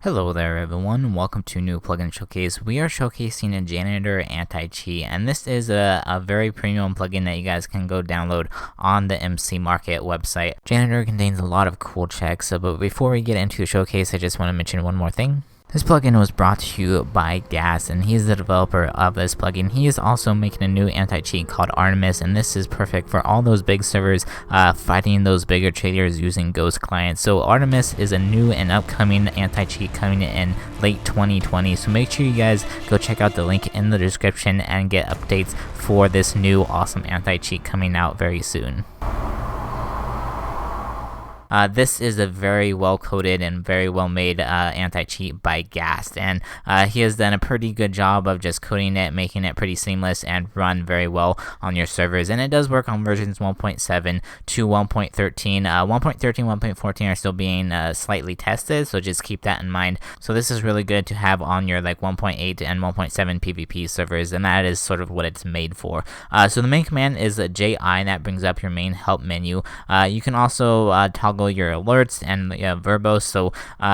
Hello there everyone, welcome to new plugin showcase. We are showcasing a Janitor anti-cheat, and this is a very premium plugin that you guys can go download on the MC Market website. Janitor contains a lot of cool checks, but before we get into the showcase, I just want to mention one more thing. This plugin was brought to you by Gas, and he's the developer of this plugin. He is also making a new anti-cheat called Artemis, and this is perfect for all those big servers fighting those bigger traders using ghost clients. So Artemis is a new and upcoming anti-cheat coming in late 2020, so make sure you guys go check out the link in the description and get updates for this new awesome anti-cheat coming out very soon. This is a very well coded and very well made anti-cheat by Gast, and he has done a pretty good job of just coding it, making it pretty seamless and run very well on your servers. And it does work on versions 1.7 to 1.13. 1.13, 1.14 are still being slightly tested, so just keep that in mind. So this is really good to have on your like 1.8 and 1.7 PvP servers, and that is sort of what it's made for. So the main command is JI, and that brings up your main help menu. You can also toggle your alerts and verbose, so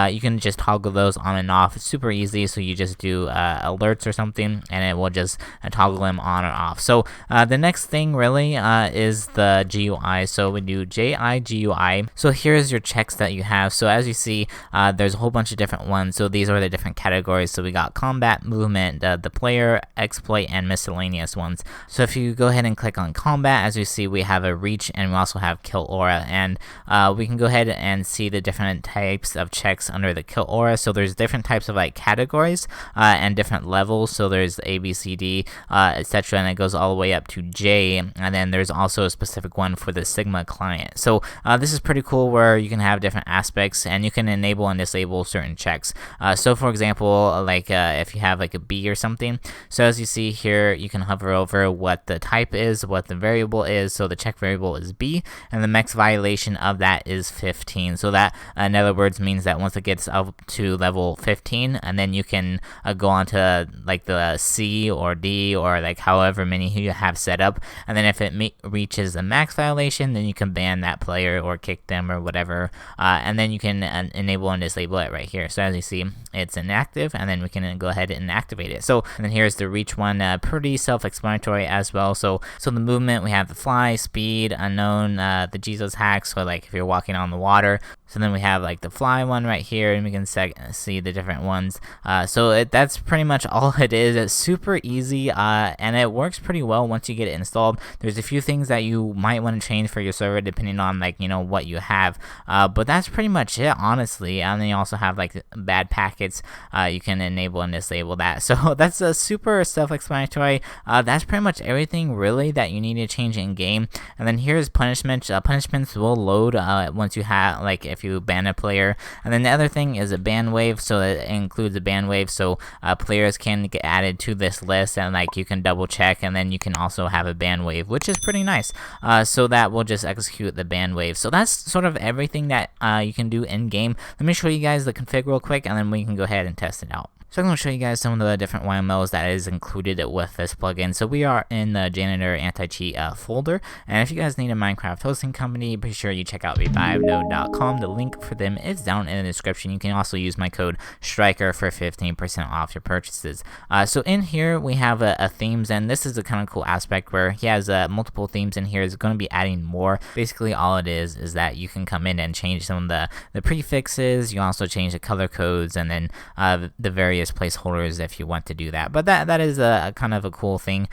you can just toggle those on and off. It's super easy, so you just do alerts or something and it will just toggle them on or off. So the next thing really is the GUI. So we do JI GUI. So here's your checks that you have. So as you see, there's a whole bunch of different ones. So these are the different categories. So we got combat, movement, the player, exploit, and miscellaneous ones. So if you go ahead and click on combat, as you see, we have a reach and we also have kill aura, and we can go ahead and see the different types of checks under the kill aura. So there's different types of like categories and different levels. So there's A, B, C, D, etc., and it goes all the way up to J. And then there's also a specific one for the Sigma client. So this is pretty cool, where you can have different aspects and you can enable and disable certain checks. So for example, like if you have like a B or something, so as you see here, you can hover over what the type is, what the variable is. So the check variable is B, and the max violation of that is 15. So that in other words means that once it gets up to level 15, and then you can go on to like the C or D or like however many you have set up, and then if it reaches the max violation, then you can ban that player or kick them or whatever, and then you can enable and disable it right here. So as you see, it's inactive, and then we can go ahead and activate it. So and then here's the reach one, pretty self-explanatory as well. So the movement, we have the fly, speed, unknown, the Jesus hack, so like if you're walking on the water. So then we have like the fly one right here, and we can see the different ones. So that's pretty much all it is. It's super easy, and it works pretty well once you get it installed. There's a few things that you might want to change for your server depending on like what you have, but that's pretty much it, honestly. And then you also have like bad packets. You can enable and disable that. So that's a super self-explanatory. That's pretty much everything really that you need to change in game. And then here's punishments. Punishments will load once you have, like, if you ban a player. And then the other thing is a ban wave, so it includes a ban wave, so players can get added to this list, and like you can double check, and then you can also have a ban wave, which is pretty nice. So that will just execute the ban wave. So that's sort of everything that you can do in game. Let me show you guys the config real quick, and then we can go ahead and test it out. So I'm going to show you guys some of the different YMLs that is included with this plugin. So we are in the Janitor anti-cheat folder, and if you guys need a Minecraft hosting company, be sure you check out ReviveNode.com. The link for them is down in the description. You can also use my code STRIKER for 15% off your purchases. So in here we have a themes, and this is a kind of cool aspect where he has multiple themes in here. Is going to be adding more. Basically all it is that you can come in and change some of the prefixes. You also change the color codes, and then the various placeholders if you want to do that. But that is a kind of a cool thing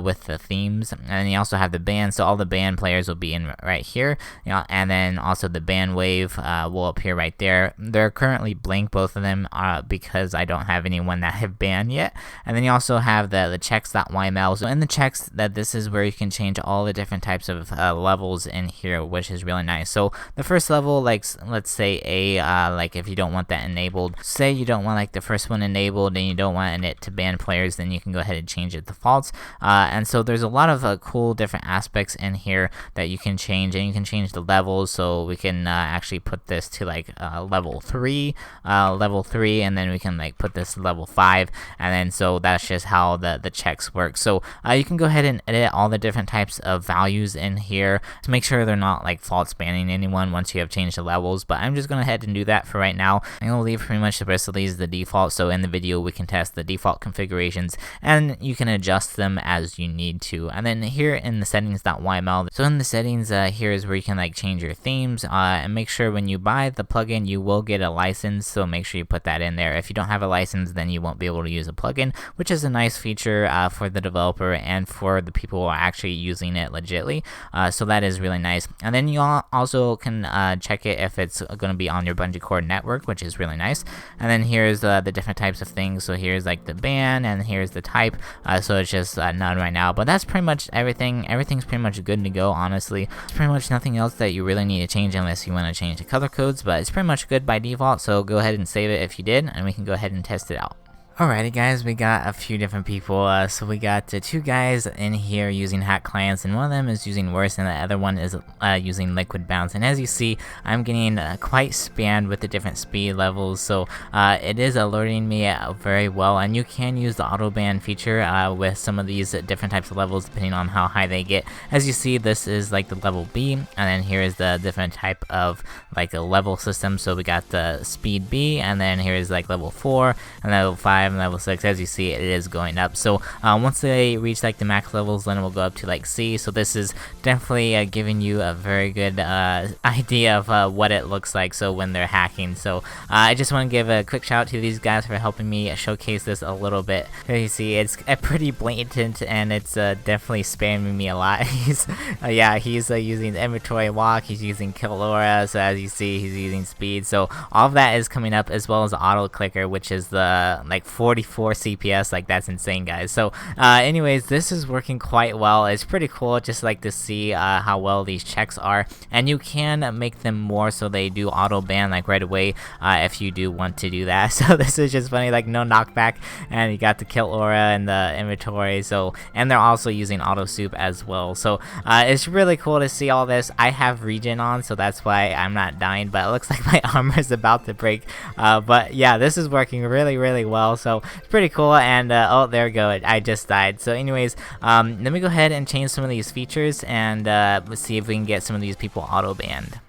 with the themes. And you also have the ban, so all the ban players will be in right here, and then also the ban wave will appear right there. They're currently blank, both of them, because I don't have anyone that have banned yet. And then you also have the checks.yml. So in the checks, that this is where you can change all the different types of levels in here, which is really nice. So the first level, like let's say like if you don't want that enabled, say you don't want like the first one enabled, enabled and you don't want it to ban players, then you can go ahead and change it to false. And so there's a lot of cool different aspects in here that you can change, and you can change the levels. So we can actually put this to like level 3, and then we can like put this to level 5, and then so that's just how the checks work. So you can go ahead and edit all the different types of values in here to make sure they're not like false banning anyone once you have changed the levels. But I'm just gonna head and do that for right now. I'm gonna leave pretty much the rest of these the default. So in the video we can test the default configurations, and you can adjust them as you need to. And then here in the settings.yml, so in the settings here is where you can like change your themes, and make sure when you buy the plugin you will get a license, so make sure you put that in there. If you don't have a license, then you won't be able to use a plugin, which is a nice feature for the developer and for the people who are actually using it legitly. So that is really nice. And then you also can check it if it's going to be on your Bungee Core network, which is really nice. And then here's the different types of things. So here's like the ban, and here's the type. So it's just none right now, but that's pretty much everything. Everything's pretty much good to go, honestly. There's pretty much nothing else that you really need to change unless you want to change the color codes, but it's pretty much good by default. So go ahead and save it if you did, and we can go ahead and test it out. Alrighty guys, we got a few different people. So we got 2 guys in here using hack clients, and one of them is using worse, and the other one is using liquid bounce. And as you see, I'm getting quite spammed with the different speed levels, so it is alerting me very well. And you can use the auto ban feature with some of these different types of levels depending on how high they get. As you see, this is like the level B, and then here is the different type of like a level system. So we got the speed B, and then here is like level 4 and level 5 and level 6. As you see, it is going up. So once they reach like the max levels, then it will go up to like C. So this is definitely giving you a very good idea of what it looks like so when they're hacking. So I just want to give a quick shout out to these guys for helping me showcase this a little bit. Here you see it's pretty blatant, and it's definitely spamming me a lot. He's using the inventory walk, he's using kill aura, so as you see he's using speed. So all of that is coming up, as well as the auto clicker, which is the like 44 CPS. Like that's insane, guys. So anyways, this is working quite well. It's pretty cool just like to see how well these checks are, and you can make them more so they do auto ban like right away if you do want to do that. So this is just funny, like no knockback, and you got the kill aura and the inventory. So, and they're also using auto soup as well. So it's really cool to see all this. I have regen on, so that's why I'm not dying, but it looks like my armor is about to break. But yeah, this is working really well. So it's pretty cool. And oh, there we go, I just died. So anyways, let me go ahead and change some of these features, and let's see if we can get some of these people auto banned.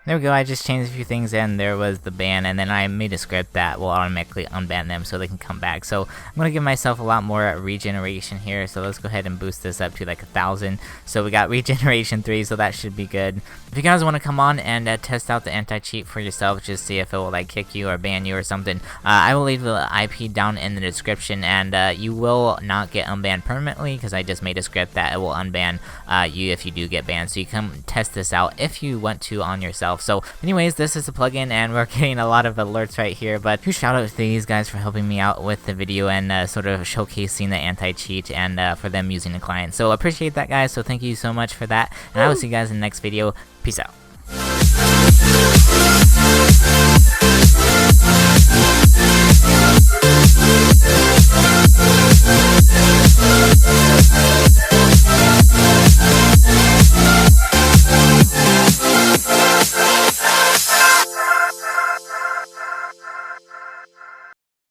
There we go, I just changed a few things, and there was the ban, and then I made a script that will automatically unban them so they can come back. So I'm going to give myself a lot more regeneration here, so let's go ahead and boost this up to like 1,000. So we got regeneration 3, so that should be good. If you guys want to come on and test out the anti-cheat for yourself, just see if it will like kick you or ban you or something, I will leave the IP down in the description, and you will not get unbanned permanently because I just made a script that it will unban you if you do get banned. So you can test this out if you want to on yourself. So anyways, this is a plugin, and we're getting a lot of alerts right here, but huge shout out to these guys for helping me out with the video and sort of showcasing the anti-cheat and for them using the client. So appreciate that, guys. So thank you so much for that, and I will see you guys in the next video. Peace out.